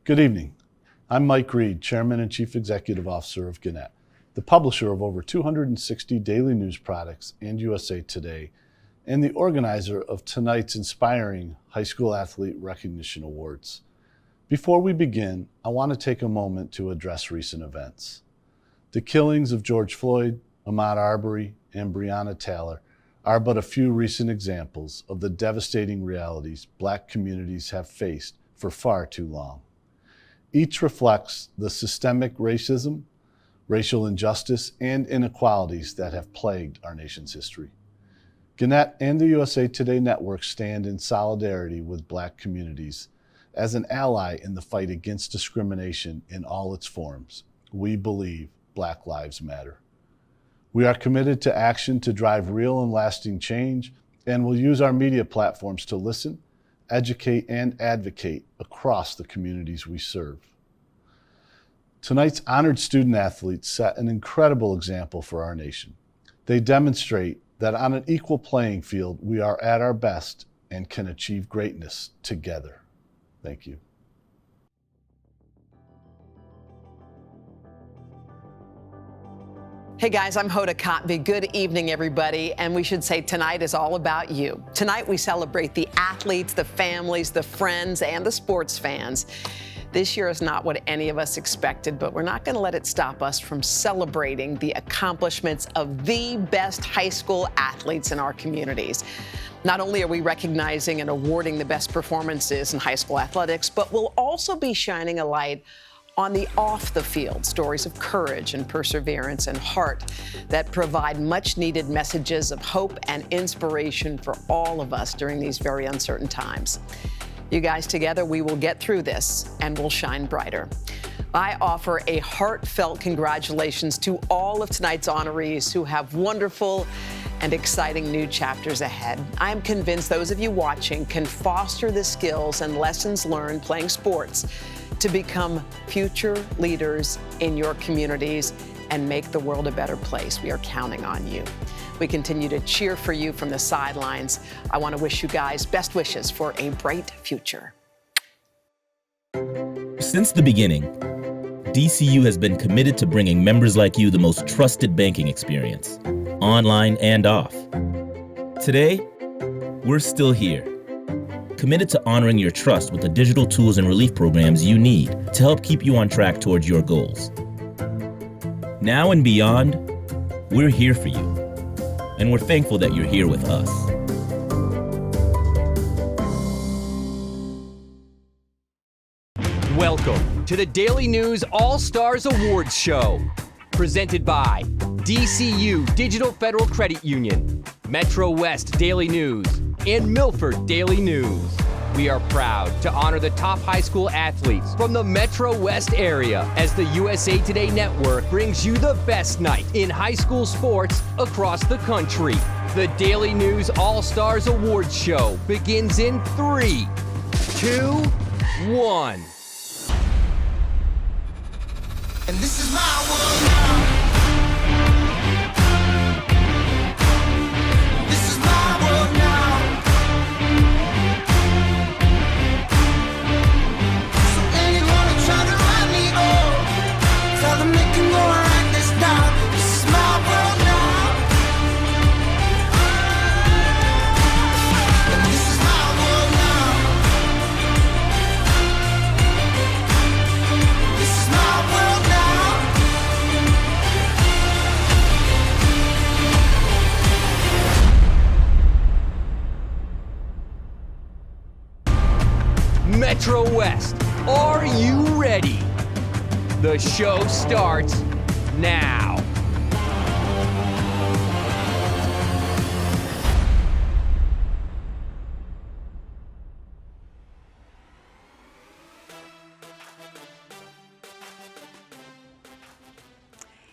Good evening. I'm Mike Reed, Chairman and Chief Executive Officer of Gannett, the publisher of over 260 daily news products and USA Today, and the organizer of tonight's inspiring High School Athlete Recognition Awards. Before we begin, I want to take a moment to address recent events. The killings of George Floyd, Ahmaud Arbery, and Breonna Taylor are but a few recent examples of the devastating realities Black communities have faced for far too long. Each reflects the systemic racism, racial injustice, and inequalities that have plagued our nation's history. Gannett and the USA Today Network stand in solidarity with Black communities as an ally in the fight against discrimination in all its forms. We believe Black lives matter. We are committed to action to drive real and lasting change, and will use our media platforms to listen, educate, and advocate across the communities we serve. Tonight's honored student athletes set an incredible example for our nation. They demonstrate that on an equal playing field, we are at our best and can achieve greatness together. Thank you. Hey guys, I'm Hoda Kotb. Good evening, everybody. And we should say tonight is all about you. Tonight we celebrate the athletes, the families, the friends, and the sports fans. This year is not what any of us expected, but we're not going to let it stop us from celebrating the accomplishments of the best high school athletes in our communities. Not only are we recognizing and awarding the best performances in high school athletics, but we'll also be shining a light on the off-the-field stories of courage and perseverance and heart that provide much-needed messages of hope and inspiration for all of us during these very uncertain times. You guys, together, we will get through this and we'll shine brighter. I offer a heartfelt congratulations to all of tonight's honorees who have wonderful and exciting new chapters ahead. I am convinced those of you watching can foster the skills and lessons learned playing sports to become future leaders in your communities and make the world a better place. We are counting on you. We continue to cheer for you from the sidelines. I want to wish you guys best wishes for a bright future. Since the beginning, DCU has been committed to bringing members like you the most trusted banking experience, online and off. Today, we're still here, committed to honoring your trust with the digital tools and relief programs you need to help keep you on track towards your goals. Now and beyond, we're here for you, and we're thankful that you're here with us. Welcome to the Daily News All-Stars Awards Show, presented by DCU Digital Federal Credit Union, Metro West Daily News, and Milford Daily News. We are proud to honor the top high school athletes from the Metro West area as the USA Today Network brings you the best night in high school sports across the country. The Daily News All-Stars Awards Show begins in 3, 2, 1. And this is my world now. This is my world now. So anyone who try to write me off, tell them they can go and write this down. This is my world now. And this is my world now. This is my world now. Metro West, are you ready? The show starts now.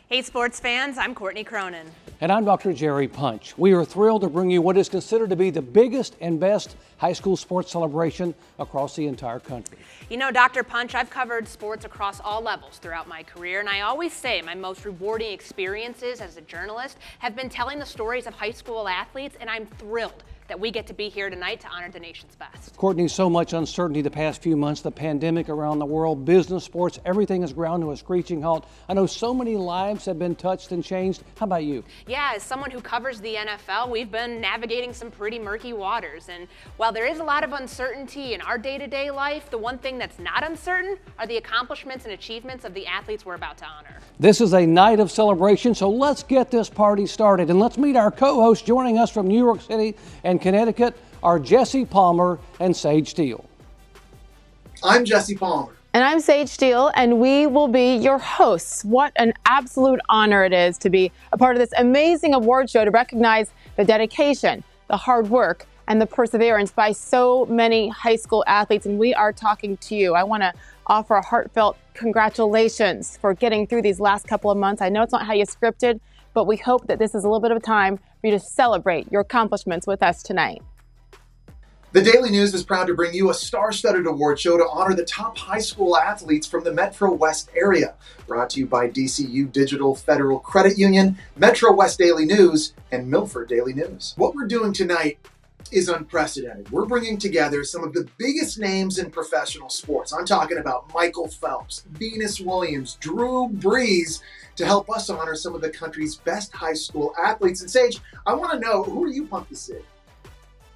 Hey sports fans, I'm Courtney Cronin. And I'm Dr. Jerry Punch. We are thrilled to bring you what is considered to be the biggest and best high school sports celebration across the entire country. You know, Dr. Punch, I've covered sports across all levels throughout my career, and I always say my most rewarding experiences as a journalist have been telling the stories of high school athletes, and I'm thrilled that we get to be here tonight to honor the nation's best. Courtney, so much uncertainty the past few months, the pandemic around the world, business, sports, everything has ground to a screeching halt. I know so many lives have been touched and changed. How about you? Yeah, as someone who covers the NFL, we've been navigating some pretty murky waters. And while there is a lot of uncertainty in our day-to-day life, the one thing that's not uncertain are the accomplishments and achievements of the athletes we're about to honor. This is a night of celebration, so let's get this party started. And let's meet our co-hosts joining us from New York City and Connecticut are Jesse Palmer and Sage Steele. I'm Jesse Palmer. And I'm Sage Steele, and we will be your hosts. What an absolute honor it is to be a part of this amazing award show to recognize the dedication, the hard work, and the perseverance by so many high school athletes. And we are talking to you. I want to offer a heartfelt congratulations for getting through these last couple of months. I know it's not how you scripted, but we hope that this is a little bit of a time for you to celebrate your accomplishments with us tonight. The Daily News is proud to bring you a star-studded award show to honor the top high school athletes from the Metro West area. Brought to you by DCU Digital Federal Credit Union, Metro West Daily News, and Milford Daily News. What we're doing tonight is unprecedented. We're bringing together some of the biggest names in professional sports. I'm talking about Michael Phelps, Venus Williams, Drew Brees, to help us honor some of the country's best high school athletes. And Sage, I want to know, who are you pumped to see?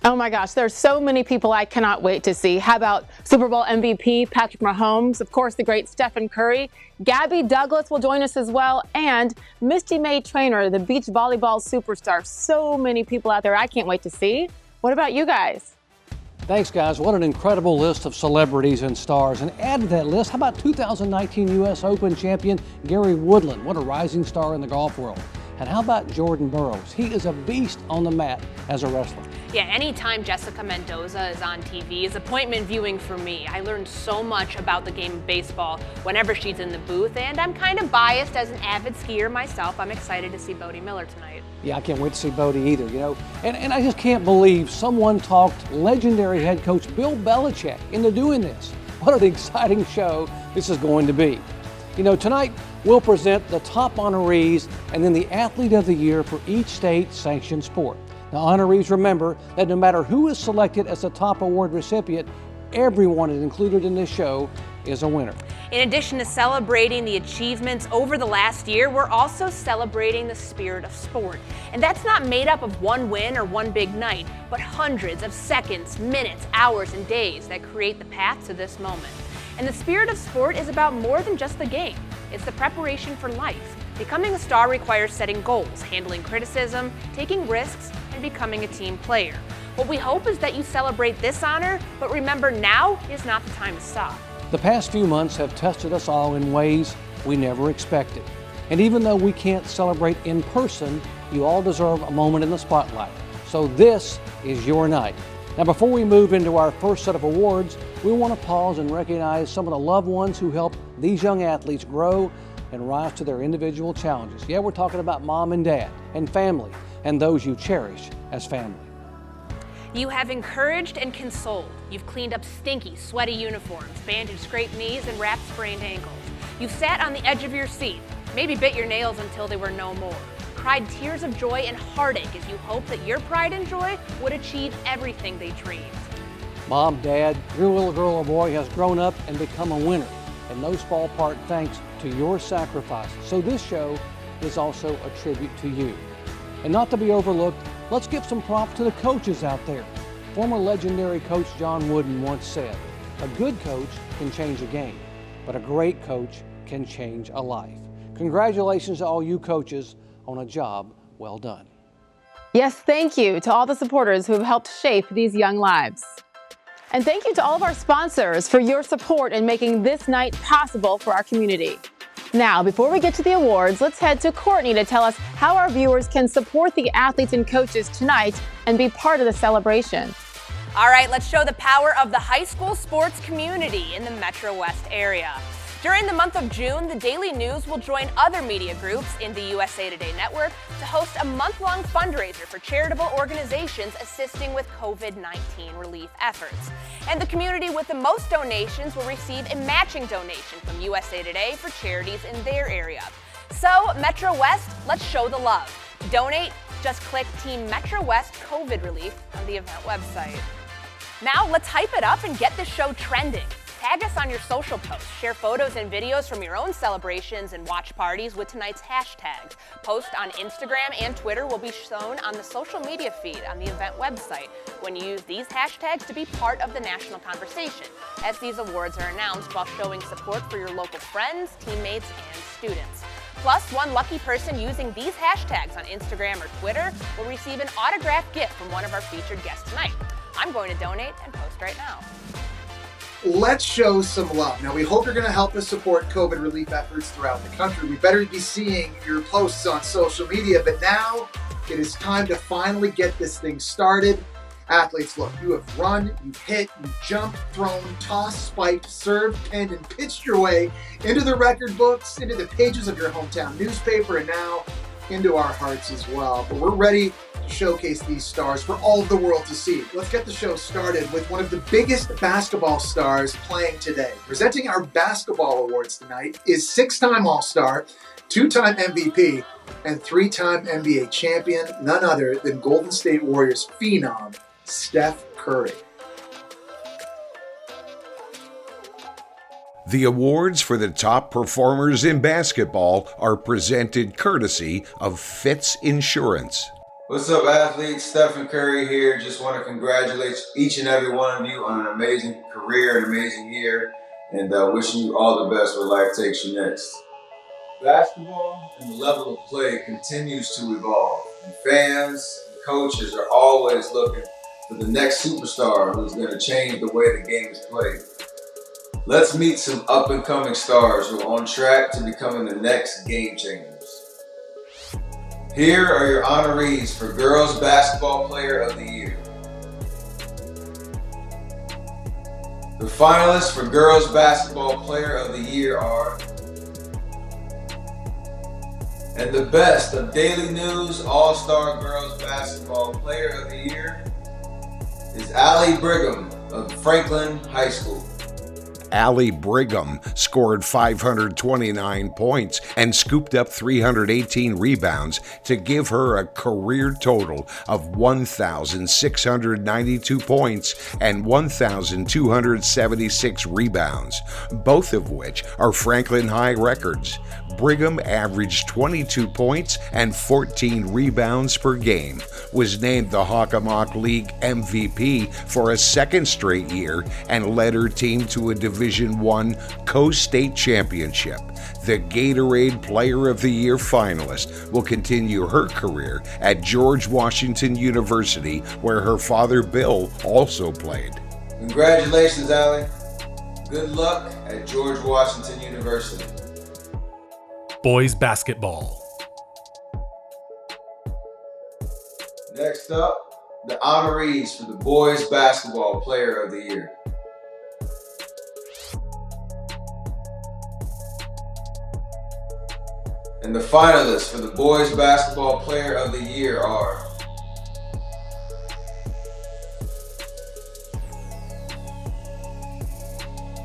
Oh my gosh, there's so many people I cannot wait to see. How about Super Bowl MVP Patrick Mahomes, of course, the great Stephen Curry. Gabby Douglas will join us as well, and Misty May Traynor, the beach volleyball superstar. So many people out there I can't wait to see. What about you guys? Thanks, guys. What an incredible list of celebrities and stars. And add to that list, how about 2019 U.S. Open champion Gary Woodland? What a rising star in the golf world. And how about Jordan Burroughs? He is a beast on the mat as a wrestler. Yeah, anytime Jessica Mendoza is on TV is appointment viewing for me. I learned so much about the game of baseball whenever she's in the booth, and I'm kind of biased as an avid skier myself. I'm excited to see Bodie Miller tonight. Yeah, I can't wait to see Bodie either, you know. And I just can't believe someone talked legendary head coach Bill Belichick into doing this. What an exciting show this is going to be. You know, tonight we'll present the top honorees and then the athlete of the year for each state-sanctioned sport. Now, honorees, remember that no matter who is selected as the top award recipient, everyone is included in this show is a winner. In addition to celebrating the achievements over the last year, we're also celebrating the spirit of sport. And that's not made up of one win or one big night, but hundreds of seconds, minutes, hours, and days that create the path to this moment. And the spirit of sport is about more than just the game. It's the preparation for life. Becoming a star requires setting goals, handling criticism, taking risks, and becoming a team player. What we hope is that you celebrate this honor, but remember, now is not the time to stop. The past few months have tested us all in ways we never expected. And even though we can't celebrate in person, you all deserve a moment in the spotlight. So this is your night. Now, before we move into our first set of awards, we want to pause and recognize some of the loved ones who helped these young athletes grow and rise to their individual challenges. Yeah, we're talking about mom and dad and family and those you cherish as family. You have encouraged and consoled. You've cleaned up stinky, sweaty uniforms, bandaged scraped knees, and wrapped sprained ankles. You've sat on the edge of your seat, maybe bit your nails until they were no more, cried tears of joy and heartache as you hoped that your pride and joy would achieve everything they dreamed. Mom, Dad, your little girl or boy has grown up and become a winner, and those fall apart thanks to your sacrifice. So this show is also a tribute to you. And not to be overlooked, let's give some props to the coaches out there. Former legendary coach John Wooden once said, "A good coach can change a game, but a great coach can change a life." Congratulations to all you coaches on a job well done. Yes, thank you to all the supporters who have helped shape these young lives. And thank you to all of our sponsors for your support in making this night possible for our community. Now, before we get to the awards, let's head to Courtney to tell us how our viewers can support the athletes and coaches tonight and be part of the celebration. All right, let's show the power of the high school sports community in the Metro West area. During the month of June, the Daily News will join other media groups in the USA Today network to host a month-long fundraiser for charitable organizations assisting with COVID-19 relief efforts. And the community with the most donations will receive a matching donation from USA Today for charities in their area. So, Metro West, let's show the love. Donate, Just click Team Metro West COVID Relief on the event website. Now let's hype it up and get this show trending. Tag us on your social posts, share photos and videos from your own celebrations and watch parties with tonight's hashtags. Post on Instagram and Twitter will be shown on the social media feed on the event website when you use these hashtags to be part of the national conversation, as these awards are announced while showing support for your local friends, teammates, and students. Plus, one lucky person using these hashtags on Instagram or Twitter will receive an autographed gift from one of our featured guests tonight. I'm going to donate and post right now. Let's show some love. Now, we hope you're going to help us support COVID relief efforts throughout the country. We better be seeing your posts on social media, but now it is time to finally get this thing started. Athletes, look, you have run, you've hit, you've jumped, thrown, tossed, spiked, served, pinned, and pitched your way into the record books, into the pages of your hometown newspaper, and now into our hearts as well. But we're ready to showcase these stars for all of the world to see. Let's get the show started with one of the biggest basketball stars playing today. Presenting our basketball awards tonight is 6-time All-Star, 2-time MVP, and 3-time NBA champion, none other than Golden State Warriors phenom, Steph Curry. The awards for the top performers in basketball are presented courtesy of Fitz Insurance. What's up, athletes? Stephen Curry here. Just want to congratulate each and every one of you on an amazing career, an amazing year, and wishing you all the best where life takes you next. Basketball and the level of play continues to evolve, and fans and coaches are always looking for the next superstar who's going to change the way the game is played. Let's meet some up-and-coming stars who are on track to becoming the next game changers. Here are your honorees for Girls Basketball Player of the Year. The finalists for Girls Basketball Player of the Year are, and the best of Daily News All-Star Girls Basketball Player of the Year is Allie Brigham of Franklin High School. Allie Brigham scored 529 points and scooped up 318 rebounds to give her a career total of 1,692 points and 1,276 rebounds, both of which are Franklin High records. Brigham averaged 22 points and 14 rebounds per game, was named the Hockomock League MVP for a second straight year, and led her team to a Division I Co-State Championship. The Gatorade Player of the Year finalist will continue her career at George Washington University, where her father Bill also played. Congratulations, Allie. Good luck at George Washington University. Boys basketball. Next up, the honorees for the Boys Basketball Player of the Year. And the finalists for the Boys Basketball Player of the Year are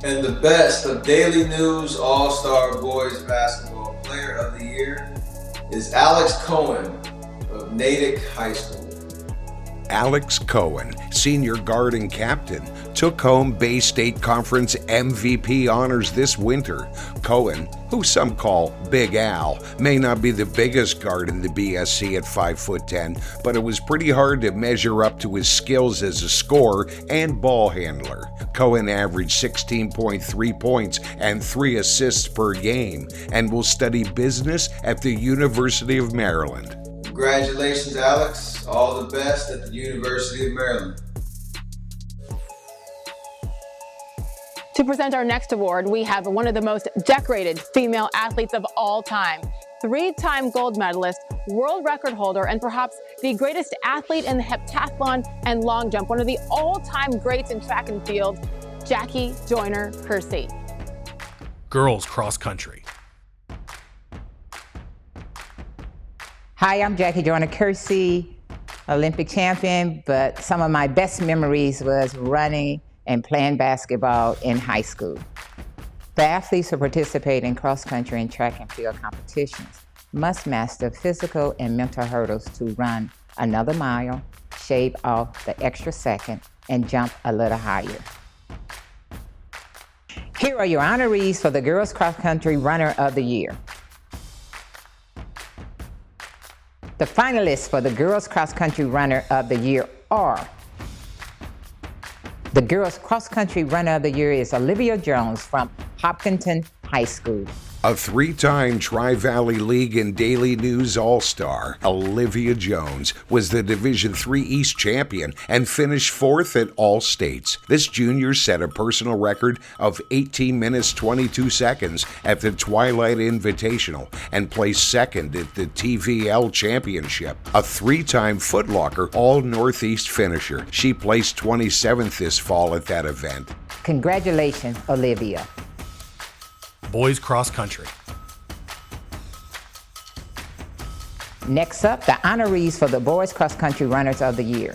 and the best of Daily News All-Star Boys Basketball Player of the Year is Alex Cohen of Natick High School. Alex Cohen, senior guard and captain, took home Bay State Conference MVP honors this winter. Cohen, who some call Big Al, may not be the biggest guard in the BSC at 5'10", but it was pretty hard to measure up to his skills as a scorer and ball handler. Cohen averaged 16.3 points and 3 assists per game and will study business at the University of Maryland. Congratulations, Alex. All the best at the University of Maryland. To present our next award, we have one of the most decorated female athletes of all time. 3-time gold medalist, world record holder, and perhaps the greatest athlete in the heptathlon and long jump, one of the all-time greats in track and field, Jackie Joyner-Kersee. Girls cross country. Hi, I'm Jackie Joyner-Kersee, Olympic champion, but some of my best memories was running and playing basketball in high school. The athletes who participate in cross country and track and field competitions must master physical and mental hurdles to run another mile, shave off the extra second, and jump a little higher. Here are your honorees for the Girls Cross Country Runner of the Year. The finalists for the Girls Cross Country Runner of the Year are: the Girls Cross Country Runner of the Year is Olivia Jones from Hopkinton High School. A three-time Tri-Valley League and Daily News All-Star, Olivia Jones was the Division III East champion and finished fourth at all states. This junior set a personal record of 18 minutes 22 seconds at the Twilight Invitational and placed second at the TVL Championship. A three-time Foot Locker All-Northeast finisher, she placed 27th this fall at that event. Congratulations, Olivia. Boys cross country. Next up, the honorees for the Boys Cross Country Runners of the Year.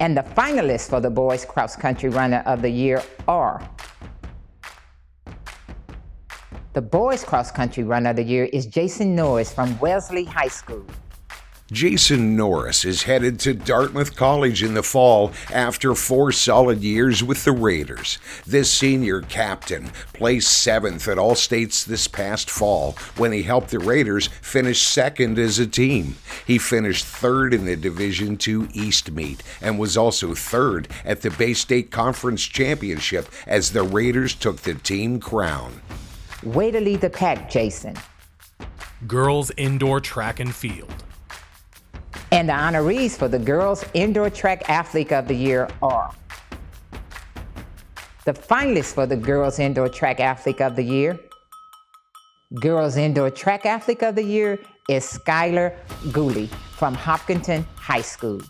And the finalists for the Boys Cross Country Runner of the Year are: the Boys Cross Country Runner of the Year is Jason Norris from Wellesley High School. Jason Norris is headed to Dartmouth College in the fall after 4 solid years with the Raiders. This senior captain placed 7th at all states this past fall when he helped the Raiders finish second as a team. He finished 3rd in the Division II East meet and was also 3rd at the Bay State Conference Championship as the Raiders took the team crown. Way to lead the pack, Jason. Girls indoor track and field. And the honorees for the Girls Indoor Track Athlete of the Year are: the finalists for the Girls Indoor Track Athlete of the Year. Girls Indoor Track Athlete of the Year is Skylar Gooley from Hopkinton High School.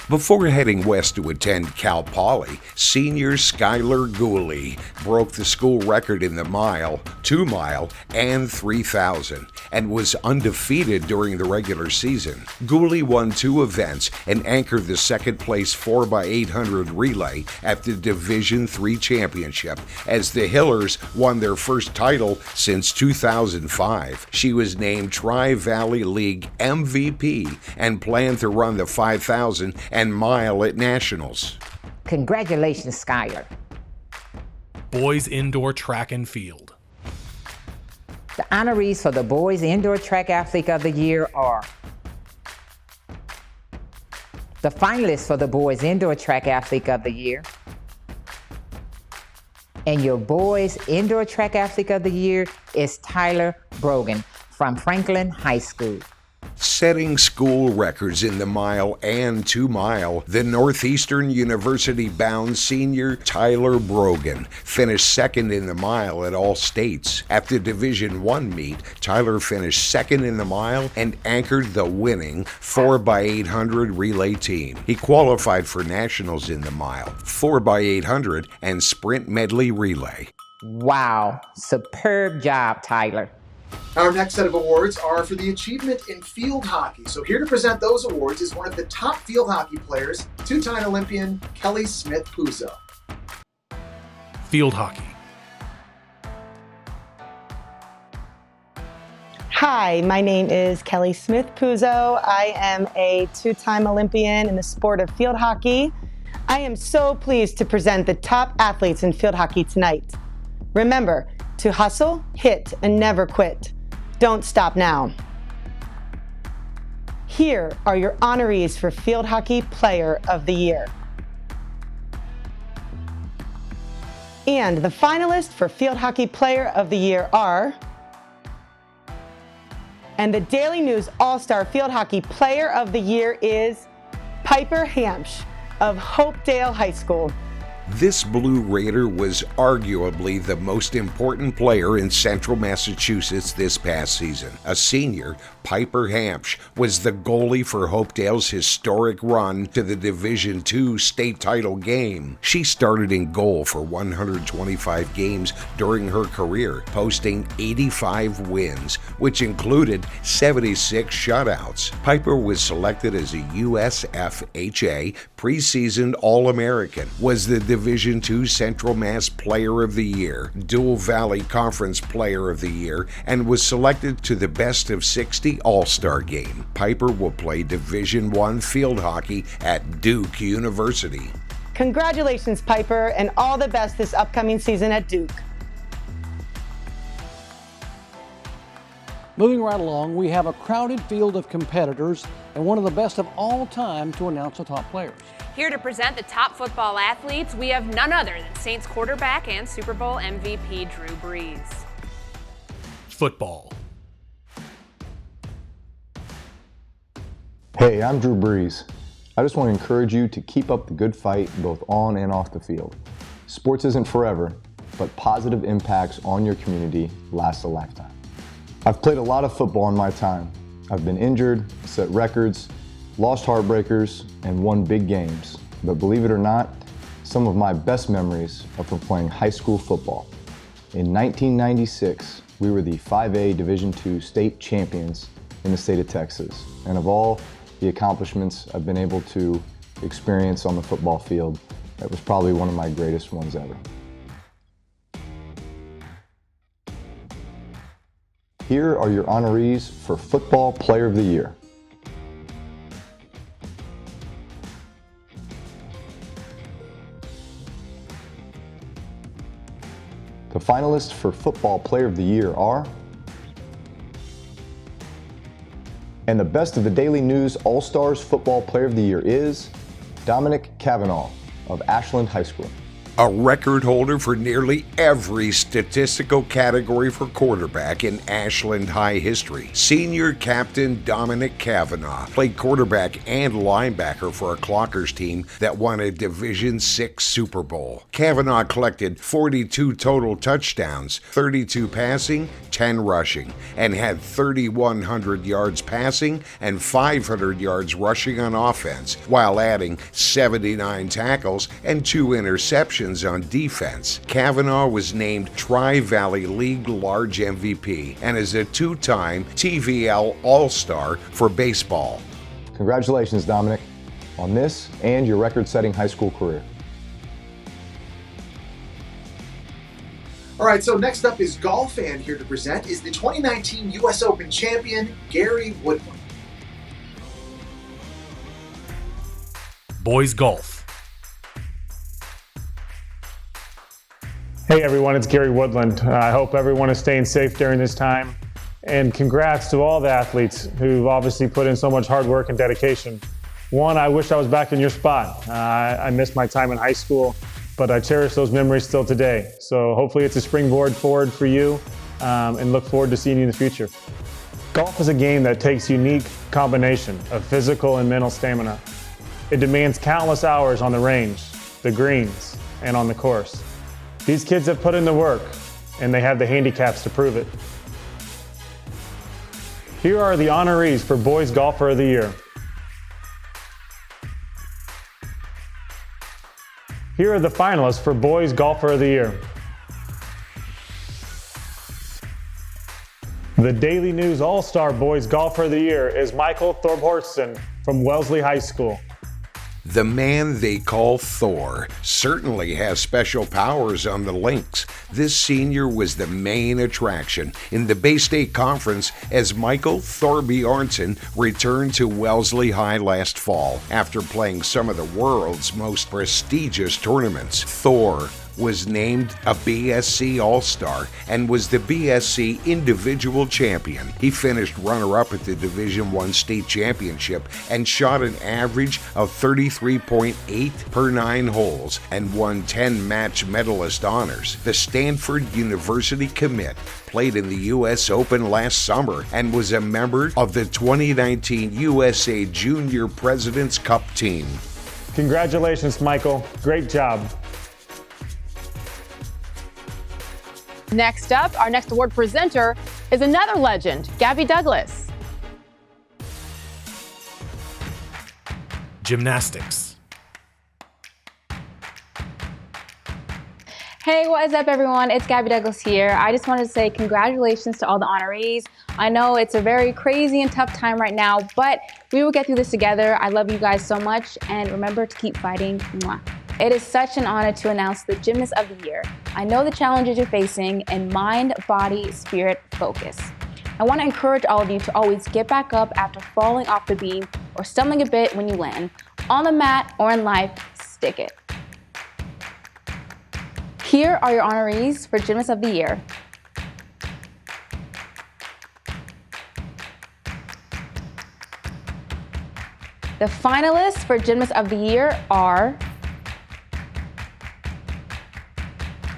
Before heading west to attend Cal Poly, senior Skylar Gooley broke the school record in the mile, 2 mile, and 3,000 and was undefeated during the regular season. Gooley won 2 events and anchored the second-place 4x800 relay at the Division III Championship as the Hillers won their first title since 2005. She was named Tri-Valley League MVP and planned to run the 5,000 and mile at Nationals. Congratulations, Skylar. Boys indoor track and field. The honorees for the Boys Indoor Track Athlete of the Year are: the finalists for the Boys Indoor Track Athlete of the Year. And your Boys Indoor Track Athlete of the Year is Tyler Brogan from Franklin High School. Setting school records in the mile and 2 mile, the Northeastern University-bound senior Tyler Brogan finished second in the mile at all states. At the Division I meet, Tyler finished second in the mile and anchored the winning 4x800 relay team. He qualified for nationals in the mile, 4x800, and sprint medley relay. Wow, superb job, Tyler. Our next set of awards are for the achievement in field hockey. So here to present those awards is one of the top field hockey players, 2-time Olympian Kelly Smith-Puzo. Field hockey. Hi, my name is Kelly Smith-Puzo. I am a 2-time Olympian in the sport of field hockey. I am so pleased to present the top athletes in field hockey tonight. Remember to hustle, hit, and never quit. Don't stop now. Here are your honorees for Field Hockey Player of the Year. And the finalists for Field Hockey Player of the Year are... And the Daily News All-Star Field Hockey Player of the Year is Piper Hamsch of Hopedale High School. This Blue Raider was arguably the most important player in Central Massachusetts this past season. A senior, Piper Hamsch was the goalie for Hopedale's historic run to the Division II state title game. She started in goal for 125 games during her career, posting 85 wins, which included 76 shutouts. Piper was selected as a USFHA preseason All-American, was the Division II Central Mass Player of the Year, Dual Valley Conference Player of the Year, and was selected to the Best of 60 All-Star Game. Piper will play Division I field hockey at Duke University. Congratulations, Piper, and all the best this upcoming season at Duke. Moving right along, we have a crowded field of competitors and one of the best of all time to announce the top players. Here to present the top football athletes, we have none other than Saints quarterback and Super Bowl MVP Drew Brees. Football. Hey, I'm Drew Brees. I just want to encourage you to keep up the good fight both on and off the field. Sports isn't forever, but positive impacts on your community last a lifetime. I've played a lot of football in my time. I've been injured, set records, lost heartbreakers, and won big games. But believe it or not, some of my best memories are from playing high school football. In 1996, we were the 5A Division II state champions in the state of Texas. And of all the accomplishments I've been able to experience on the football field, that was probably one of my greatest ones ever. Here are your honorees for Football Player of the Year. The finalists for Football Player of the Year are, and the Best of the Daily News All-Stars Football Player of the Year is Dominic Cavanaugh of Ashland High School. A record holder for nearly every statistical category for quarterback in Ashland High history. Senior captain Dominic Cavanaugh played quarterback and linebacker for a Clockers team that won a Division VI Super Bowl. Cavanaugh collected 42 total touchdowns, 32 passing, 10 rushing, and had 3,100 yards passing and 500 yards rushing on offense, while adding 79 tackles and 2 interceptions on defense. Cavanaugh was named Tri-Valley League Large MVP and is a 2-time TVL All-Star for baseball. Congratulations, Dominic, on this and your record-setting high school career. All right, so next up is golf, and here to present is the 2019 U.S. Open champion, Gary Woodland. Boys golf. Hey everyone, it's Gary Woodland. I hope everyone is staying safe during this time. And congrats to all the athletes who've obviously put in so much hard work and dedication. One, I wish I was back in your spot. I missed my time in high school, but I cherish those memories still today. So hopefully it's a springboard forward for you, and look forward to seeing you in the future. Golf is a game that takes unique combination of physical and mental stamina. It demands countless hours on the range, the greens, and on the course. These kids have put in the work, and they have the handicaps to prove it. Here are the honorees for Boys Golfer of the Year. Here are the finalists for Boys Golfer of the Year. The Daily News All-Star Boys Golfer of the Year is Michael Thorbjornsson from Wellesley High School. The man they call Thor certainly has special powers on the links. This senior was the main attraction in the Bay State Conference as Michael Thorbjornsson returned to Wellesley High last fall after playing some of the world's most prestigious tournaments. Thor was named a BSC All-Star and was the BSC individual champion. He finished runner-up at the Division I state championship and shot an average of 33.8 per 9 holes and won 10 match medalist honors. The Stanford University commit played in the U.S. Open last summer and was a member of the 2019 USA Junior President's Cup team. Congratulations, Michael. Great job. Next up, our next award presenter is another legend, Gabby Douglas. Gymnastics. Hey, what is up everyone? It's Gabby Douglas here. I just wanted to say congratulations to all the honorees. I know it's a very crazy and tough time right now, but we will get through this together. I love you guys so much, and remember to keep fighting. Mwah. It is such an honor to announce the Gymnast of the Year. I know the challenges you're facing in mind, body, spirit, focus. I want to encourage all of you to always get back up after falling off the beam or stumbling a bit when you land. On the mat or in life, stick it. Here are your honorees for Gymnast of the Year. The finalists for Gymnast of the Year are,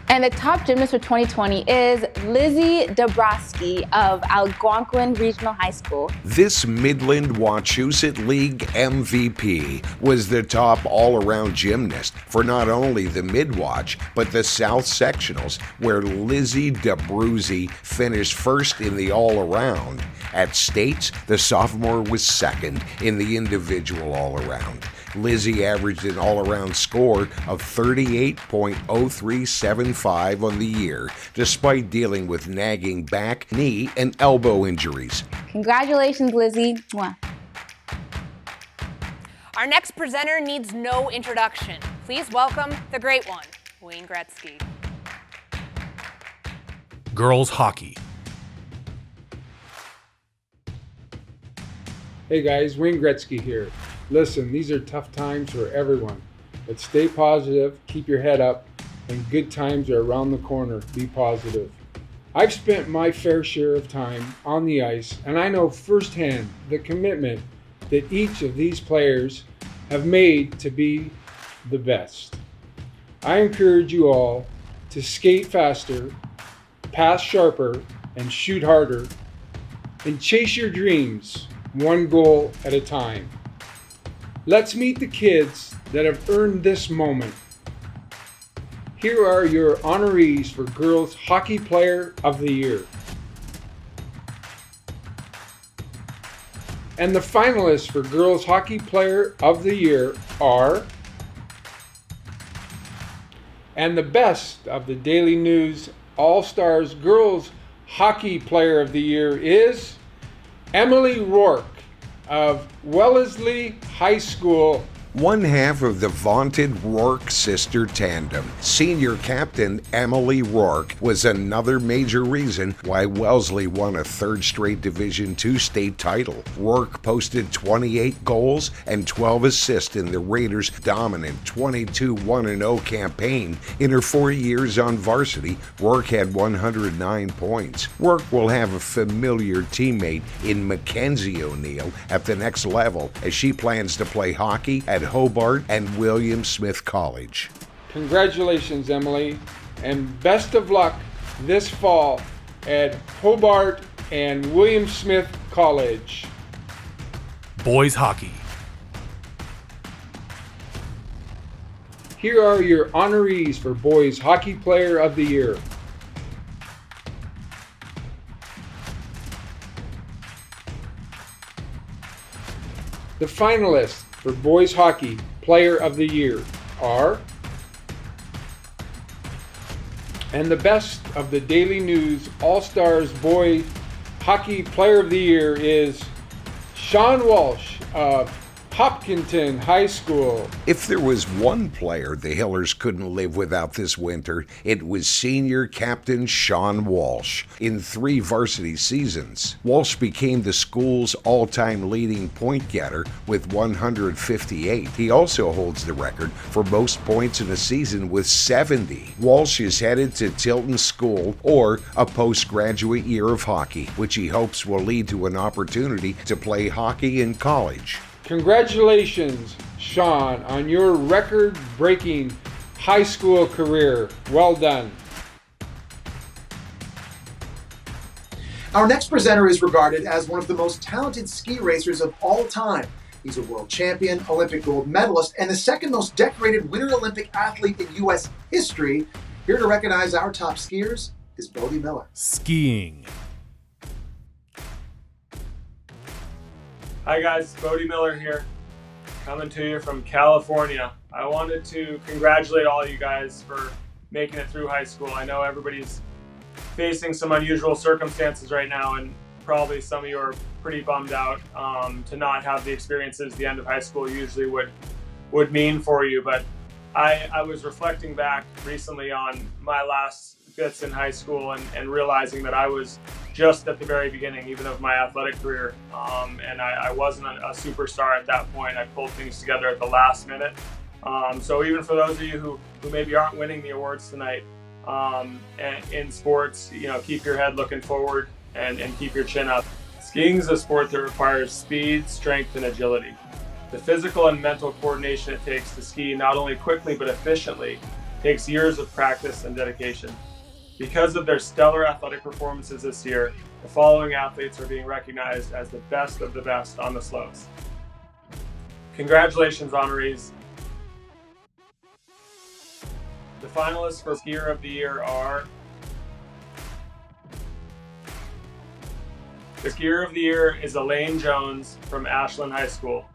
and the top gymnast for 2020 is Lizzie Dabrowski of Algonquin Regional High School. This Midland Wachusett League MVP was the top all-around gymnast for not only the Midwatch, but the South Sectionals, where Lizzie Dabrowski finished first in the all-around. At States, the sophomore was second in the individual all-around. Lizzie averaged an all-around score of 38.0375 on the year, despite dealing with nagging back, knee, and elbow injuries. Congratulations, Lizzie. Mwah. Our next presenter needs no introduction. Please welcome the great one, Wayne Gretzky. Girls hockey. Hey guys, Wayne Gretzky here. Listen, these are tough times for everyone, but stay positive, keep your head up, and good times are around the corner. Be positive. I've spent my fair share of time on the ice, and I know firsthand the commitment that each of these players have made to be the best. I encourage you all to skate faster, pass sharper, and shoot harder, and chase your dreams one goal at a time. Let's meet the kids that have earned this moment. Here are your honorees for Girls Hockey Player of the Year. And the finalists for Girls Hockey Player of the Year are, and the best of the Daily News All-Stars Girls Hockey Player of the Year is Emily Rourke of Wellesley High School. One half of the vaunted Rourke sister tandem, senior captain Emily Rourke, was another major reason why Wellesley won a third straight Division II state title. Rourke posted 28 goals and 12 assists in the Raiders' dominant 22-1-0 campaign. In her 4 years on varsity, Rourke had 109 points. Rourke will have a familiar teammate in Mackenzie O'Neill at the next level as she plans to play hockey at Hobart and William Smith College. Congratulations, Emily, and best of luck this fall at Hobart and William Smith College. Boys hockey. Here are your honorees for Boys Hockey Player of the Year. The finalists for Boys Hockey Player of the Year are, and the best of the Daily News All-Stars Boy Hockey Player of the Year is Sean Walsh of Hopkinton High School. If there was one player the Hillers couldn't live without this winter, it was senior captain Sean Walsh. In 3 varsity seasons, Walsh became the school's all-time leading point getter with 158. He also holds the record for most points in a season with 70. Walsh is headed to Tilton School or a postgraduate year of hockey, which he hopes will lead to an opportunity to play hockey in college. Congratulations, Sean, on your record-breaking high school career. Well done. Our next presenter is regarded as one of the most talented ski racers of all time. He's a world champion, Olympic gold medalist, and the second most decorated Winter Olympic athlete in U.S. history. Here to recognize our top skiers is Bodie Miller. Skiing. Hi guys, Bodie Miller here, coming to you from California. I wanted to congratulate all you guys for making it through high school. I know everybody's facing some unusual circumstances right now, and probably some of you are pretty bummed out to not have the experiences the end of high school usually would mean for you. But I was reflecting back recently on my last bits in high school and realizing that I was just at the very beginning, even of my athletic career. And I wasn't a superstar at that point. I pulled things together at the last minute. So even for those of you who maybe aren't winning the awards tonight, and in sports, keep your head looking forward and keep your chin up. Skiing is a sport that requires speed, strength, and agility. The physical and mental coordination it takes to ski not only quickly but efficiently takes years of practice and dedication. Because of their stellar athletic performances this year, the following athletes are being recognized as the best of the best on the slopes. Congratulations, honorees. The finalists for Skier of the Year are... The Skier of the Year is Elaine Jones from Ashland High School.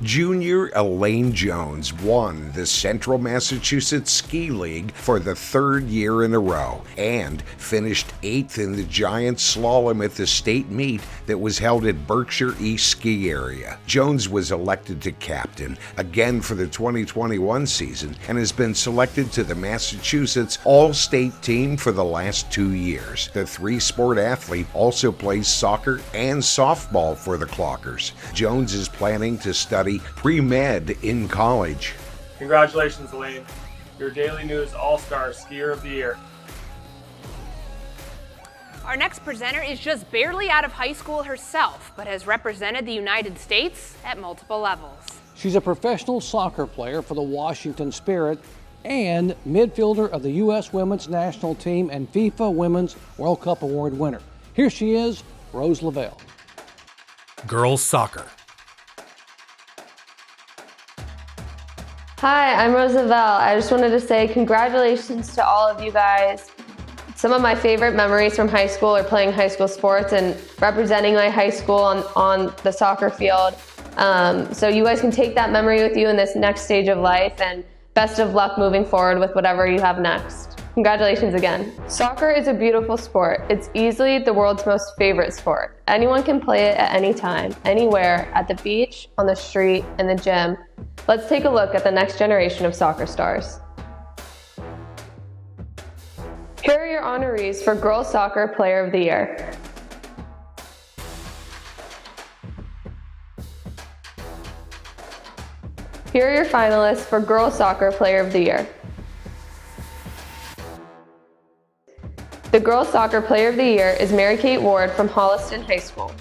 Junior Elaine Jones won the Central Massachusetts Ski League for the third year in a row and finished 8th in the giant slalom at the state meet that was held at Berkshire East Ski Area. Jones was elected to captain again for the 2021 season and has been selected to the Massachusetts All-State team for the last 2 years. The three-sport athlete also plays soccer and softball for the Clockers. Jones is planning to study pre-med in college. Congratulations, Elaine. Your Daily News All-Star Skier of the Year. Our next presenter is just barely out of high school herself, but has represented the United States at multiple levels. She's a professional soccer player for the Washington Spirit and midfielder of the U.S. Women's National Team and FIFA Women's World Cup Award winner. Here she is, Rose Lavelle. Girls soccer. Hi, I'm Rose Lavelle. I just wanted to say congratulations to all of you guys. Some of my favorite memories from high school are playing high school sports and representing my high school on the soccer field. So you guys can take that memory with you in this next stage of life, and best of luck moving forward with whatever you have next. Congratulations again. Soccer is a beautiful sport. It's easily the world's most favorite sport. Anyone can play it at any time, anywhere, at the beach, on the street, in the gym. Let's take a look at the next generation of soccer stars. Here are your honorees for Girls Soccer Player of the Year. Here are your finalists for Girls Soccer Player of the Year. The Girls Soccer Player of the Year is Mary-Kate Ward from Holliston High School.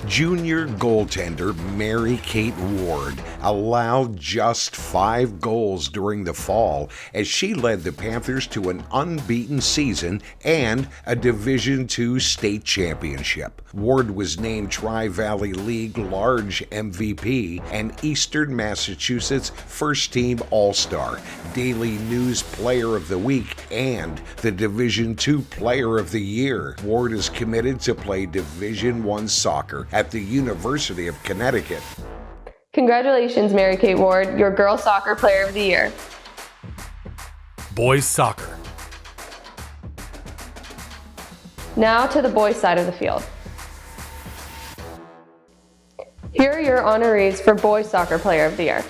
Junior goaltender Mary-Kate Ward allowed just 5 goals during the fall as she led the Panthers to an unbeaten season and a Division II state championship. Ward was named Tri-Valley League Large MVP and Eastern Massachusetts First Team All-Star, Daily News Player of the Week, and the Division II Player of the Year. Ward is committed to play Division I soccer at the University of Connecticut. Congratulations, Mary-Kate Ward, your Girls Soccer Player of the Year. Boys soccer. Now to the boys' side of the field. Here are your honorees for Boys Soccer Player of the Year.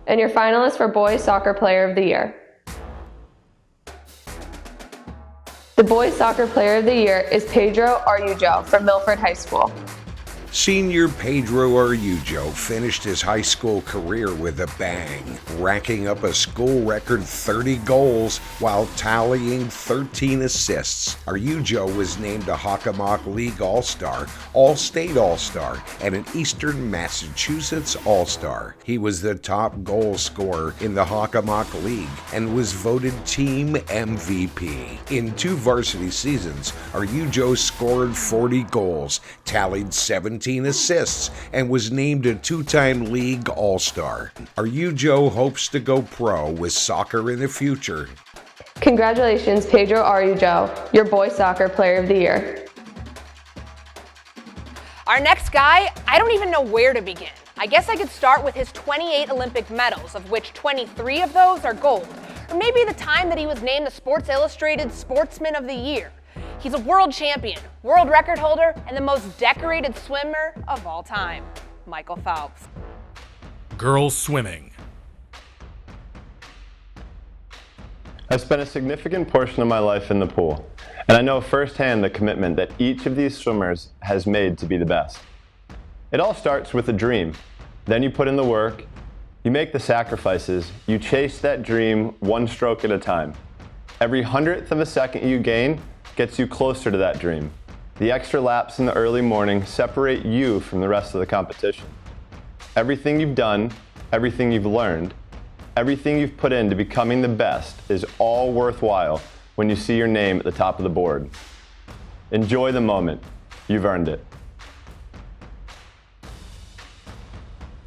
And your finalists for Boys Soccer Player of the Year. The Boys Soccer Player of the Year is Pedro Argujo from Milford High School. Senior Pedro Argujo finished his high school career with a bang, racking up a school record 30 goals while tallying 13 assists. Argujo was named a Hockomock League All-Star, All-State All-Star, and an Eastern Massachusetts All-Star. He was the top goal scorer in the Hockomock League and was voted team MVP. In 2 varsity seasons, Argujo scored 40 goals, tallied 17 assists, and was named a 2-time league all-star. Argujo hopes to go pro with soccer in the future. Congratulations, Pedro Argujo, your Boys Soccer Player of the Year. Our next guy, I don't even know where to begin. I guess I could start with his 28 Olympic medals, of which 23 of those are gold. Or maybe the time that he was named the Sports Illustrated Sportsman of the Year. He's a world champion, world record holder, and the most decorated swimmer of all time, Michael Phelps. Girls swimming. I've spent a significant portion of my life in the pool, and I know firsthand the commitment that each of these swimmers has made to be the best. It all starts with a dream. Then you put in the work, you make the sacrifices, you chase that dream one stroke at a time. Every 100th of a second you gain gets you closer to that dream. The extra laps in the early morning separate you from the rest of the competition. Everything you've done, everything you've learned, everything you've put into becoming the best is all worthwhile when you see your name at the top of the board. Enjoy the moment. You've earned it.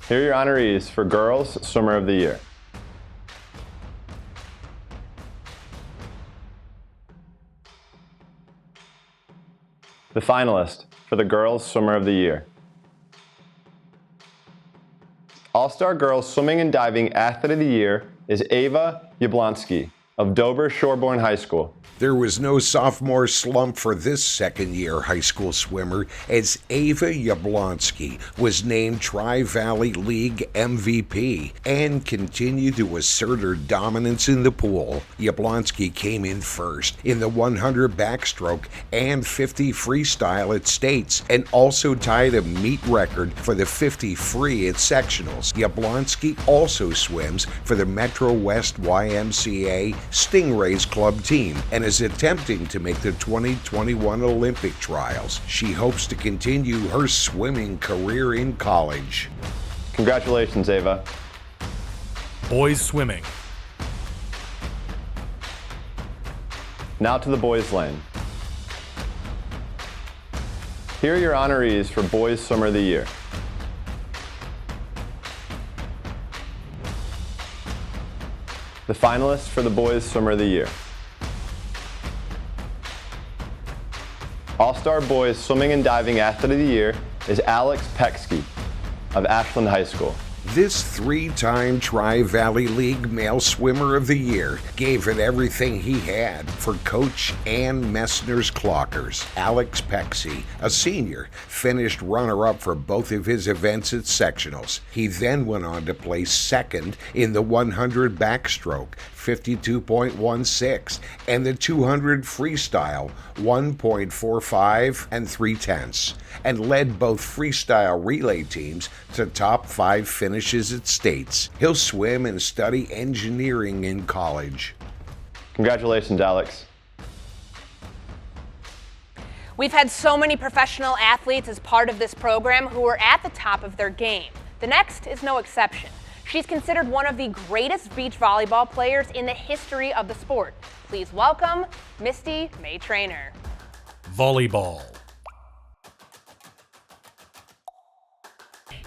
Here are your honorees for Girls Swimmer of the Year. The finalist for the Girls Swimmer of the Year. All-Star Girls Swimming and Diving Athlete of the Year is Ava Yablonsky of Dover Shoreborn High School. There was no sophomore slump for this second-year high school swimmer as Ava Yablonsky was named Tri-Valley League MVP and continued to assert her dominance in the pool. Yablonsky came in first in the 100 backstroke and 50 freestyle at states and also tied a meet record for the 50 free at sectionals. Yablonsky also swims for the Metro West YMCA Stingrays Club team and is attempting to make the 2021 Olympic trials. She hopes to continue her swimming career in college. Congratulations, Ava. Boys swimming. Now to the boys lane. Here are your honorees for Boys Swimmer of the Year. The finalists for the Boys Swimmer of the Year. All-Star Boys Swimming and Diving Athlete of the Year is Alex Peksky of Ashland High School. This three-time Tri-Valley League Male Swimmer of the Year gave it everything he had for Coach Ann Messner's Clockers. Alex Peksy, a senior, finished runner-up for both of his events at sectionals. He then went on to place second in the 100 backstroke, 52.16, and the 200 freestyle, 1.45 and 3/10, and led both freestyle relay teams to top 5 finishes at states. He'll swim and study engineering in college. Congratulations, Alex. We've had so many professional athletes as part of this program who are at the top of their game. The next is no exception. She's considered one of the greatest beach volleyball players in the history of the sport. Please welcome Misty May Trainer. Volleyball.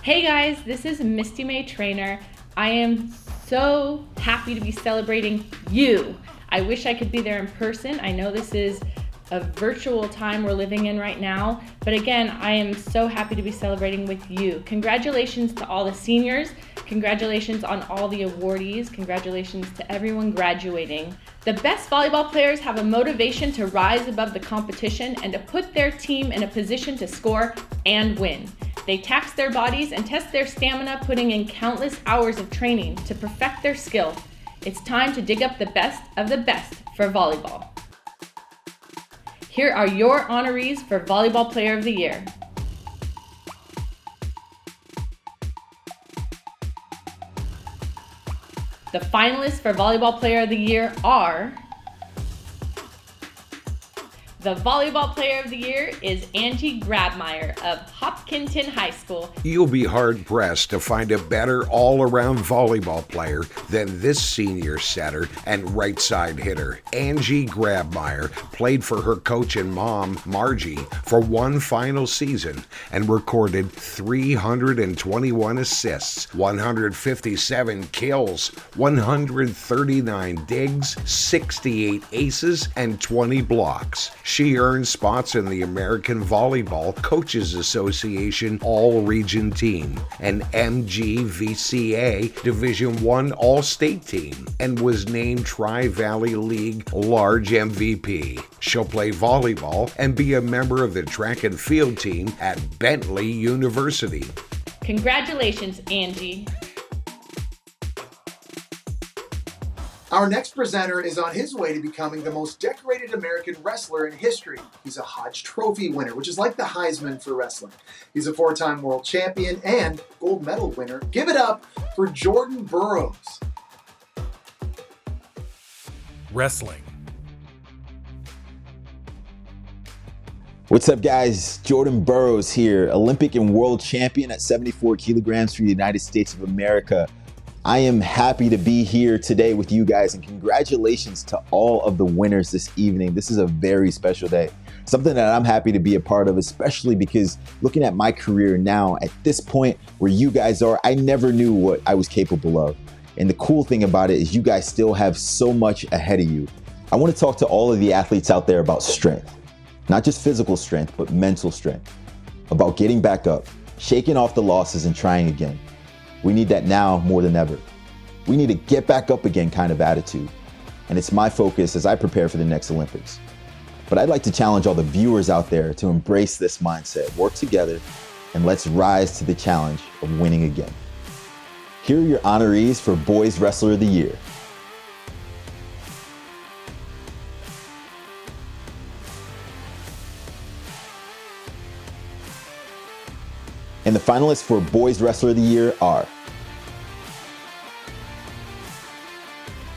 Hey guys, this is Misty May Trainer. I am so happy to be celebrating you. I wish I could be there in person. I know this is a virtual time we're living in right now, but again, I am so happy to be celebrating with you. Congratulations to all the seniors. Congratulations on all the awardees. Congratulations to everyone graduating. The best volleyball players have a motivation to rise above the competition and to put their team in a position to score and win. They tax their bodies and test their stamina, putting in countless hours of training to perfect their skill. It's time to dig up the best of the best for volleyball. Here are your honorees for Volleyball Player of the Year. The finalists for Volleyball Player of the Year are... The Volleyball Player of the Year is Angie Grabmeyer of Hopkinton High School. You'll be hard-pressed to find a better all-around volleyball player than this senior setter and right-side hitter. Angie Grabmeyer played for her coach and mom, Margie, for one final season and recorded 321 assists, 157 kills, 139 digs, 68 aces, and 20 blocks. She earned spots in the American Volleyball Coaches Association All-Region Team, an MGVCA Division I All-State Team, and was named Tri-Valley League Large MVP. She'll play volleyball and be a member of the track and field team at Bentley University. Congratulations, Angie. Our next presenter is on his way to becoming the most decorated American wrestler in history. He's a Hodge Trophy winner, which is like the Heisman for wrestling. He's a 4-time world champion and gold medal winner. Give it up for Jordan Burroughs. Wrestling. What's up, guys? Jordan Burroughs here, Olympic and world champion at 74 kilograms for the United States of America. I am happy to be here today with you guys, and congratulations to all of the winners this evening. This is a very special day, something that I'm happy to be a part of, especially because looking at my career now, at this point where you guys are, I never knew what I was capable of. And the cool thing about it is you guys still have so much ahead of you. I want to talk to all of the athletes out there about strength, not just physical strength, but mental strength, about getting back up, shaking off the losses and trying again. We need that now more than ever. We need a get back up again kind of attitude. And it's my focus as I prepare for the next Olympics. But I'd like to challenge all the viewers out there to embrace this mindset, work together, and let's rise to the challenge of winning again. Here are your honorees for Boys Wrestler of the Year. And the finalists for Boys Wrestler of the Year are: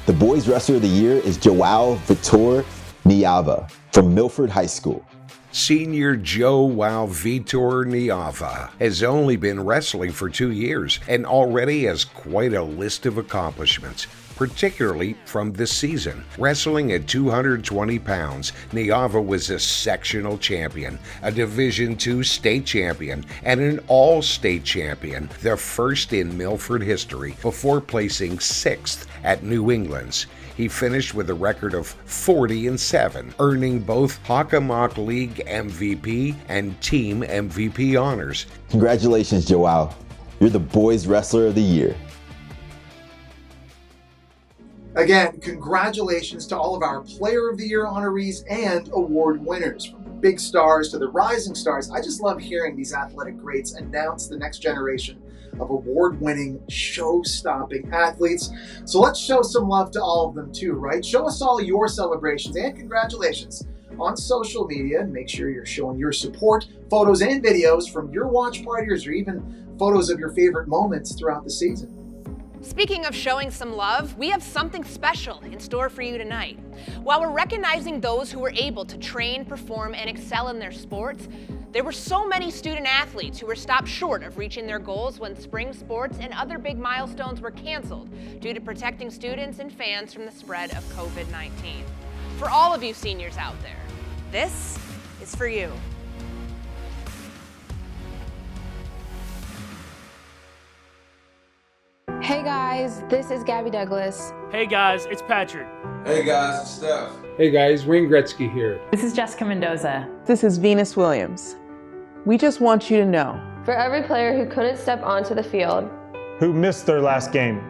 the Boys Wrestler of the Year is Joao Vitor Niava from Milford High School. Senior Joao Vitor Niava has only been wrestling for 2 years and already has quite a list of accomplishments, particularly from this season. Wrestling at 220 pounds, Niava was a sectional champion, a Division II state champion, and an all-state champion, the first in Milford history, before placing 6th at New England's. He finished with a record of 40-7, earning both Hockomock League MVP and Team MVP honors. Congratulations, Joao. You're the Boys Wrestler of the Year. Again, congratulations to all of our Player of the Year honorees and award winners. From the big stars to the rising stars, I just love hearing these athletic greats announce the next generation of award-winning, show-stopping athletes. So let's show some love to all of them too, right? Show us all your celebrations and congratulations on social media, and make sure you're showing your support, photos and videos from your watch parties, or even photos of your favorite moments throughout the season. Speaking of showing some love, we have something special in store for you tonight. While we're recognizing those who were able to train, perform, and excel in their sports, there were so many student athletes who were stopped short of reaching their goals when spring sports and other big milestones were canceled due to protecting students and fans from the spread of COVID-19. For all of you seniors out there, this is for you. Hey guys, this is Gabby Douglas. Hey guys, it's Patrick. Hey guys, it's Steph. Hey guys, Wayne Gretzky here. This is Jessica Mendoza. This is Venus Williams. We just want you to know. For every player who couldn't step onto the field, who missed their last game,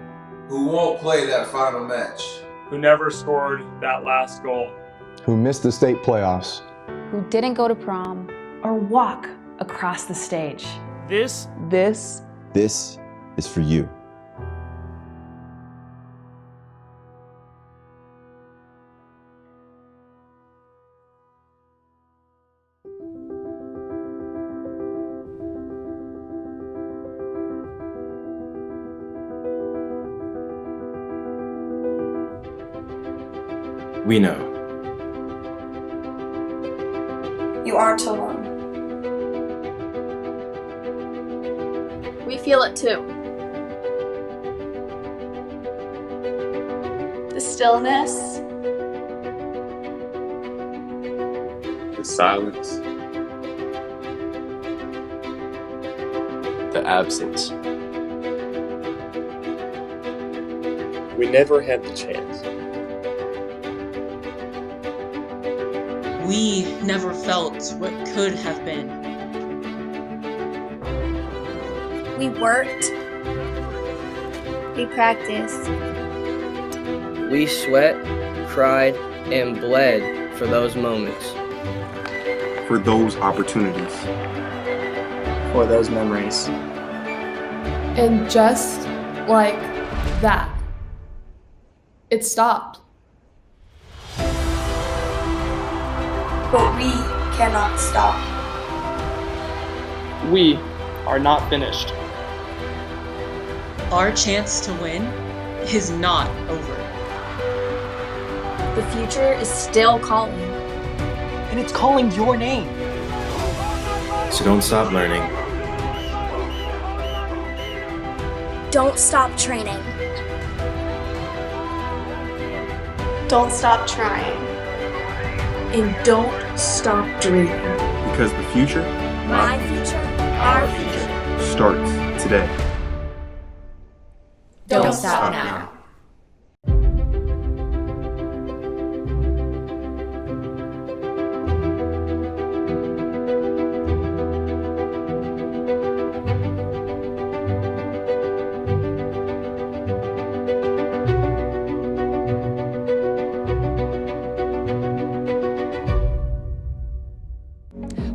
who won't play that final match, who never scored that last goal, who missed the state playoffs, who didn't go to prom, or walk across the stage. This is for you. We know. You aren't alone. We feel it too. The stillness. The silence. The absence. We never had the chance. we never felt what could have been. We worked. We practiced. We sweat, cried, and bled for those moments. For those opportunities. For those memories. And just like that, it stopped. But we cannot stop. We are not finished. Our chance to win is not over. The future is still calling. And it's calling your name. So don't stop learning. Don't stop training. Don't stop trying. And don't stop dreaming. Because the future, My future, our future, starts today. Don't stop now.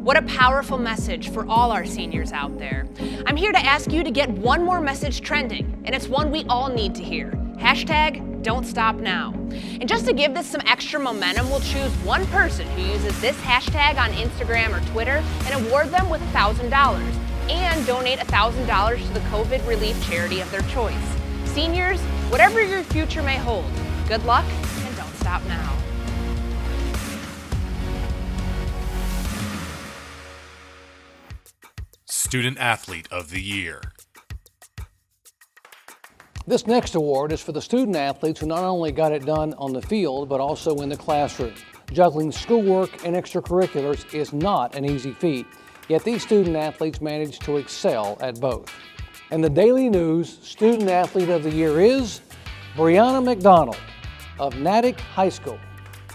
What a powerful message for all our seniors out there. I'm here to ask you to get one more message trending, and it's one we all need to hear. Hashtag Don't Stop Now. And just to give this some extra momentum, we'll choose one person who uses this hashtag on Instagram or Twitter and award them with $1,000 and donate $1,000 to the COVID relief charity of their choice. Seniors, whatever your future may hold, good luck and don't stop now. Student Athlete of the Year. This next award is for the student athletes who not only got it done on the field, but also in the classroom. Juggling schoolwork and extracurriculars is not an easy feat, yet these student athletes managed to excel at both. And the Daily News Student Athlete of the Year is Brianna McDonald of Natick High School.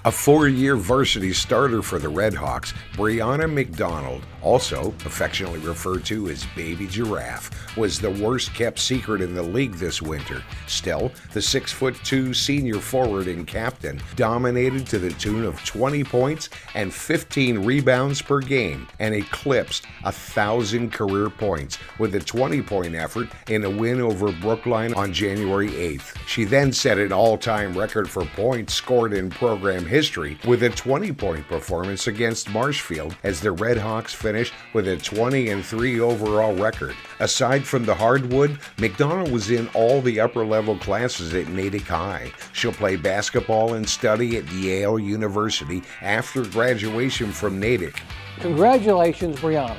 A 4-year varsity starter for the Red Hawks, Brianna McDonald, also affectionately referred to as Baby Giraffe, was the worst kept secret in the league this winter. Still, the 6'2" senior forward and captain dominated to the tune of 20 points and 15 rebounds per game and eclipsed 1,000 career points with a 20-point effort in a win over Brookline on January 8th. She then set an all-time record for points scored in program history with a 20-point performance against Marshfield as the Red Hawks finished with a 20-3 overall record. Aside from the hardwood, McDonald was in all the upper-level classes at Natick High. She'll play basketball and study at Yale University after graduation from Natick. Congratulations, Brianna.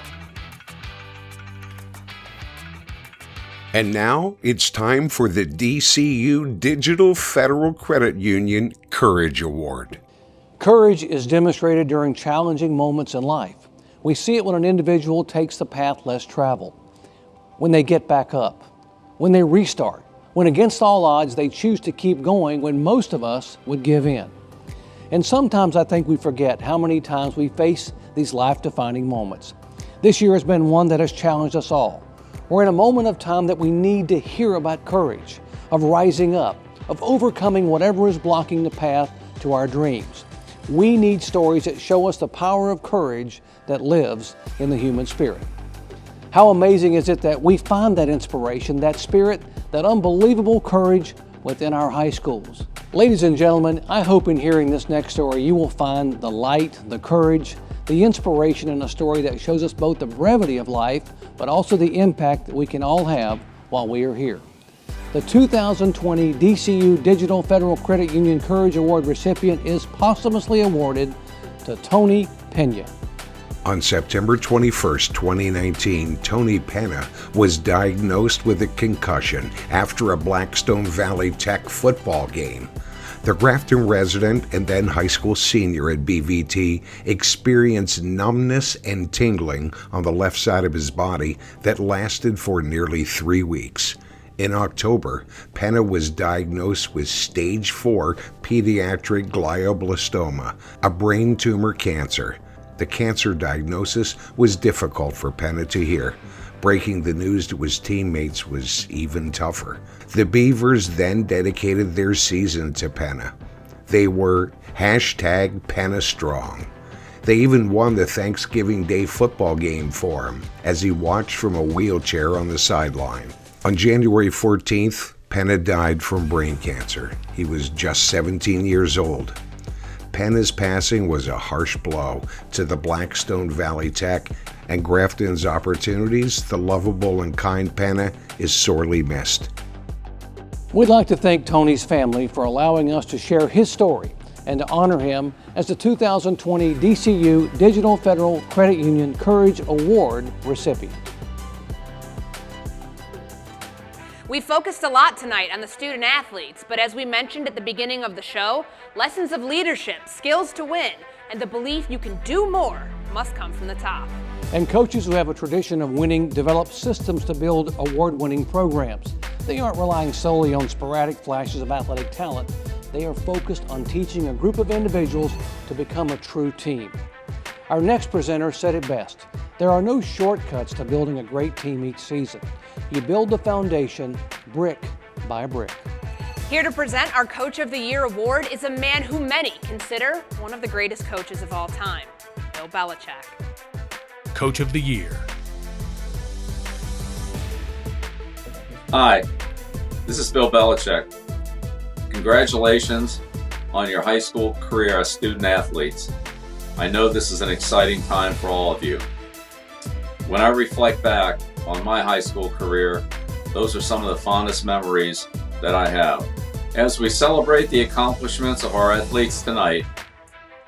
And now it's time for the DCU Digital Federal Credit Union Courage Award. Courage is demonstrated during challenging moments in life. We see it when an individual takes the path less traveled, when they get back up, when they restart, when against all odds they choose to keep going when most of us would give in. And sometimes I think we forget how many times we face these life-defining moments. This year has been one that has challenged us all. We're in a moment of time that we need to hear about courage, of rising up, of overcoming whatever is blocking the path to our dreams. We need stories that show us the power of courage that lives in the human spirit. How amazing is it that we find that inspiration, that spirit, that unbelievable courage within our high schools. Ladies and gentlemen, I hope in hearing this next story you will find the light, the courage, the inspiration in a story that shows us both the brevity of life, but also the impact that we can all have while we are here. The 2020 DCU Digital Federal Credit Union Courage Award recipient is posthumously awarded to Tony Pena. On September 21, 2019, Tony Pena was diagnosed with a concussion after a Blackstone Valley Tech football game. The Grafton resident and then high school senior at BVT experienced numbness and tingling on the left side of his body that lasted for nearly 3 weeks. In October, Penna was diagnosed with stage 4 pediatric glioblastoma, a brain tumor cancer. The cancer diagnosis was difficult for Penna to hear. Breaking the news to his teammates was even tougher. The Beavers then dedicated their season to Penna. They were #Penna Strong. They even won the Thanksgiving Day football game for him as he watched from a wheelchair on the sideline. On January 14th, Penna died from brain cancer. He was just 17 years old. Penna's passing was a harsh blow to the Blackstone Valley Tech and Grafton's opportunities. The lovable and kind Penna is sorely missed. We'd like to thank Tony's family for allowing us to share his story and to honor him as the 2020 DCU Digital Federal Credit Union Courage Award recipient. We focused a lot tonight on the student athletes, but as we mentioned at the beginning of the show, lessons of leadership, skills to win, and the belief you can do more must come from the top. And coaches who have a tradition of winning develop systems to build award-winning programs. They aren't relying solely on sporadic flashes of athletic talent. They are focused on teaching a group of individuals to become a true team. Our next presenter said it best. There are no shortcuts to building a great team each season. You build the foundation brick by brick. Here to present our Coach of the Year award is a man who many consider one of the greatest coaches of all time, Bill Belichick. Coach of the Year. Hi, this is Bill Belichick. Congratulations on your high school career as student athletes. I know this is an exciting time for all of you. When I reflect back on my high school career, those are some of the fondest memories that I have. As we celebrate the accomplishments of our athletes tonight,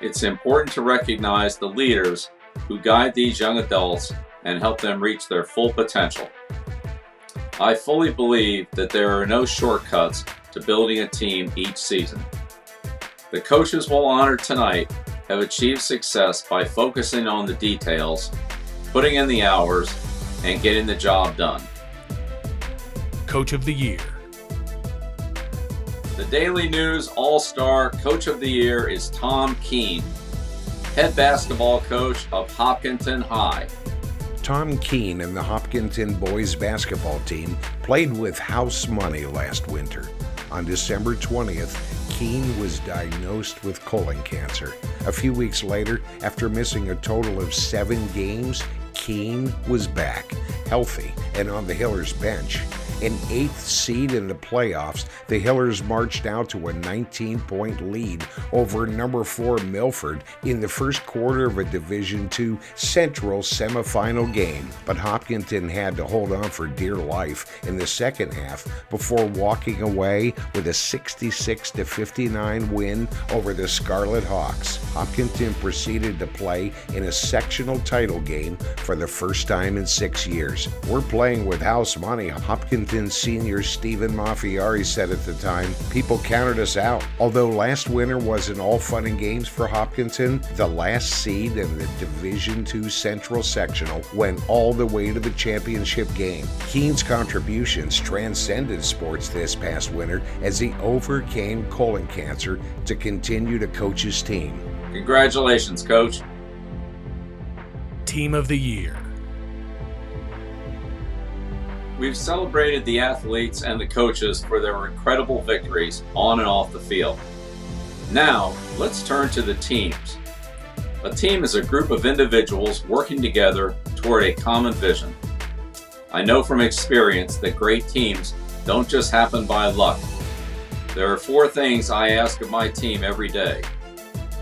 it's important to recognize the leaders who guide these young adults and help them reach their full potential. I fully believe that there are no shortcuts to building a team each season. The coaches we'll honor tonight have achieved success by focusing on the details, putting in the hours, and getting the job done. Coach of the Year. The Daily News All-Star Coach of the Year is Tom Keene, head basketball coach of Hopkinton High. Tom Keene and the Hopkinton boys basketball team played with house money last winter. On December 20th, Keene was diagnosed with colon cancer. A few weeks later, after missing a total of 7 games, Keene was back, healthy, and on the Hillers bench. An 8th seed in the playoffs, the Hillers marched out to a 19-point lead over number 4 Milford in the first quarter of a Division II Central semifinal game. But Hopkinton had to hold on for dear life in the second half before walking away with a 66-59 win over the Scarlet Hawks. Hopkinton proceeded to play in a sectional title game for the first time in 6 years. We're playing with house money. Hopkinton senior Stephen Maffiari said at the time, people counted us out. Although last winter wasn't all fun and games for Hopkinton, the last seed in the Division II Central Sectional went all the way to the championship game. Keene's contributions transcended sports this past winter as he overcame colon cancer to continue to coach his team. Congratulations, Coach. Team of the Year. We've celebrated the athletes and the coaches for their incredible victories on and off the field. Now, let's turn to the teams. A team is a group of individuals working together toward a common vision. I know from experience that great teams don't just happen by luck. There are 4 things I ask of my team every day.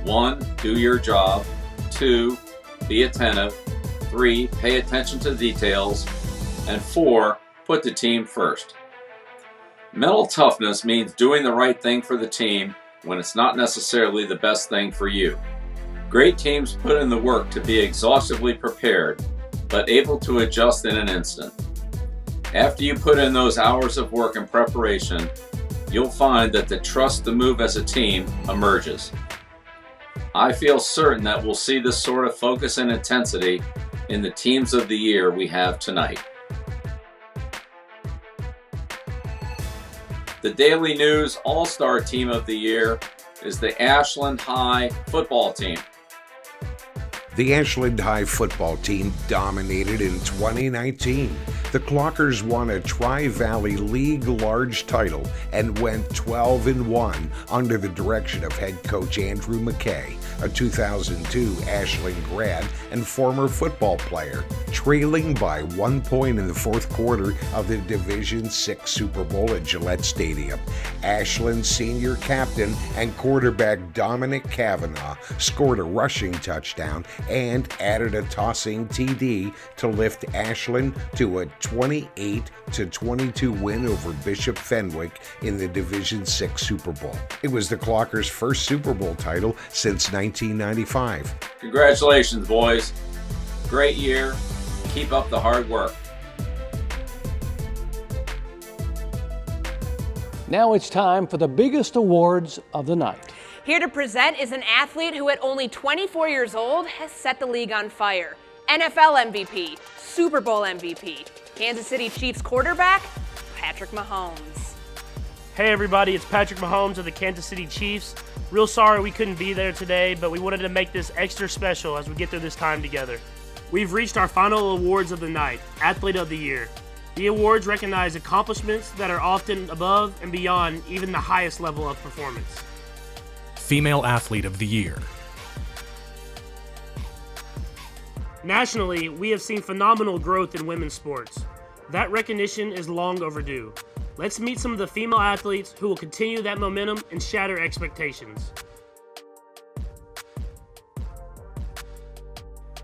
1, do your job. 2, be attentive. 3, pay attention to details. And 4, put the team first. Mental toughness means doing the right thing for the team when it's not necessarily the best thing for you. Great teams put in the work to be exhaustively prepared, but able to adjust in an instant. After you put in those hours of work and preparation, you'll find that the trust to move as a team emerges. I feel certain that we'll see this sort of focus and intensity in the teams of the year we have tonight. The Daily News All-Star Team of the Year is the Ashland High football team. The Ashland High football team dominated in 2019. The Clockers won a Tri-Valley League large title and went 12-1 under the direction of head coach Andrew McKay, a 2002 Ashland grad and former football player, trailing by 1 point in the fourth quarter of the Division VI Super Bowl at Gillette Stadium. Ashland's senior captain and quarterback Dominic Cavanaugh scored a rushing touchdown and added a tossing TD to lift Ashland to a 28-22 win over Bishop Fenwick in the Division VI Super Bowl. It was the Clockers' first Super Bowl title since 1995. Congratulations, boys. Great year. Keep up the hard work. Now it's time for the biggest awards of the night. Here to present is an athlete who at only 24 years old has set the league on fire. NFL MVP, Super Bowl MVP, Kansas City Chiefs quarterback, Patrick Mahomes. Hey everybody, it's Patrick Mahomes of the Kansas City Chiefs. Real sorry we couldn't be there today, but we wanted to make this extra special as we get through this time together. We've reached our final awards of the night, Athlete of the Year. The awards recognize accomplishments that are often above and beyond even the highest level of performance. Female Athlete of the Year. Nationally, we have seen phenomenal growth in women's sports. That recognition is long overdue. Let's meet some of the female athletes who will continue that momentum and shatter expectations.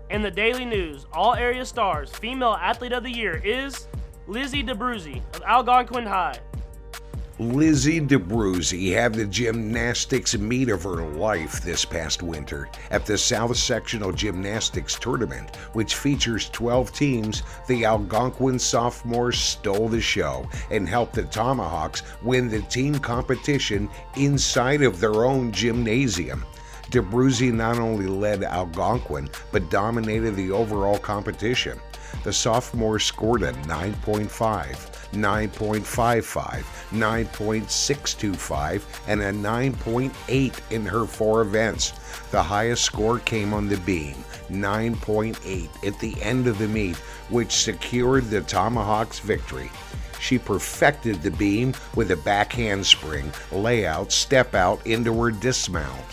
In the Daily News, All Area Stars Female Athlete of the Year is Lizzie DeBruzzi of Algonquin High. Lizzie DeBruzzi had the gymnastics meet of her life this past winter at the South Sectional Gymnastics Tournament, which features 12 teams. The Algonquin sophomores stole the show and helped the Tomahawks win the team competition inside of their own gymnasium. DeBruzzi not only led Algonquin, but dominated the overall competition. The sophomores scored a 9.5, 9.55, 9.625, and a 9.8 in her 4 events. The highest score came on the beam, 9.8 at the end of the meet, which secured the Tomahawks' victory. She perfected the beam with a back handspring, layout, step out into her dismount.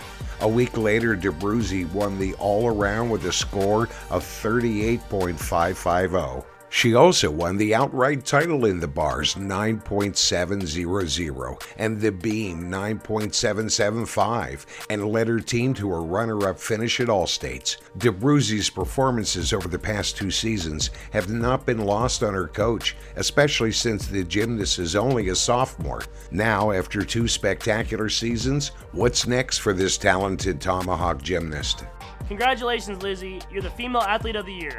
A week later, DeBruzzi won the all-around with a score of 38.550. She also won the outright title in the bars, 9.700, and the beam, 9.775, and led her team to a runner-up finish at All-States. DeBruzzi's performances over the past 2 seasons have not been lost on her coach, especially since the gymnast is only a sophomore. Now, after 2 spectacular seasons, what's next for this talented Tomahawk gymnast? Congratulations, Lizzie. You're the Female Athlete of the Year.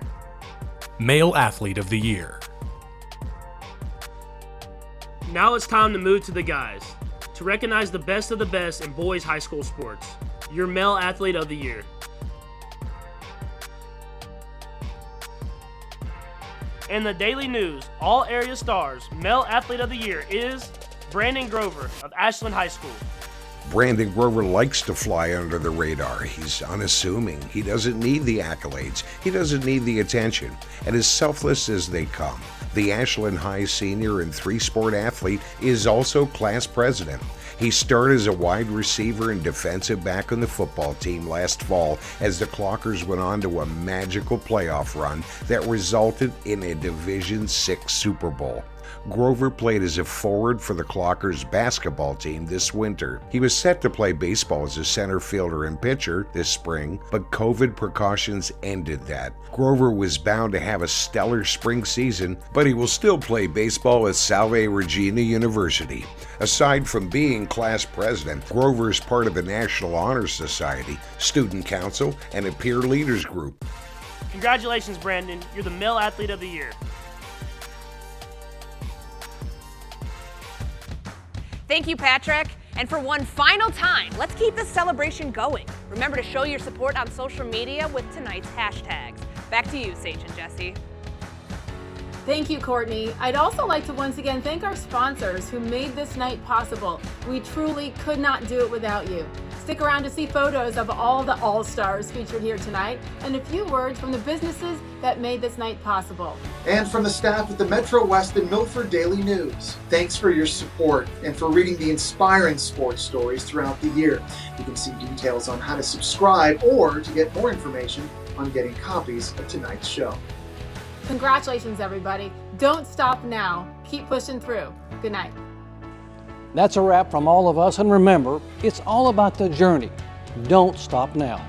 Male Athlete of the Year. Now it's time to move to the guys. To recognize the best of the best in boys high school sports. Your Male Athlete of the Year. In the Daily News, All Area Stars Male Athlete of the Year is Brandon Grover of Ashland High School. Brandon Grover likes to fly under the radar. He's unassuming. He doesn't need the accolades. He doesn't need the attention. And as selfless as they come, the Ashland High senior and 3-sport athlete is also class president. He started as a wide receiver and defensive back on the football team last fall as the Clockers went on to a magical playoff run that resulted in a Division VI Super Bowl. Grover played as a forward for the Clockers basketball team this winter. He was set to play baseball as a center fielder and pitcher this spring, but COVID precautions ended that. Grover was bound to have a stellar spring season, but he will still play baseball at Salve Regina University. Aside from being class president, Grover is part of the National Honor Society, Student Council, and a peer leaders group. Congratulations, Brandon. You're the Male Athlete of the Year. Thank you, Patrick. And for one final time, let's keep this celebration going. Remember to show your support on social media with tonight's hashtags. Back to you, Sage and Jesse. Thank you, Courtney. I'd also like to once again thank our sponsors who made this night possible. We truly could not do it without you. Stick around to see photos of all the All-Stars featured here tonight and a few words from the businesses that made this night possible. And from the staff at the Metro West and Milford Daily News. Thanks for your support and for reading the inspiring sports stories throughout the year. You can see details on how to subscribe or to get more information on getting copies of tonight's show. Congratulations, everybody. Don't stop now. Keep pushing through. Good night. That's a wrap from all of us, and remember, it's all about the journey. Don't stop now.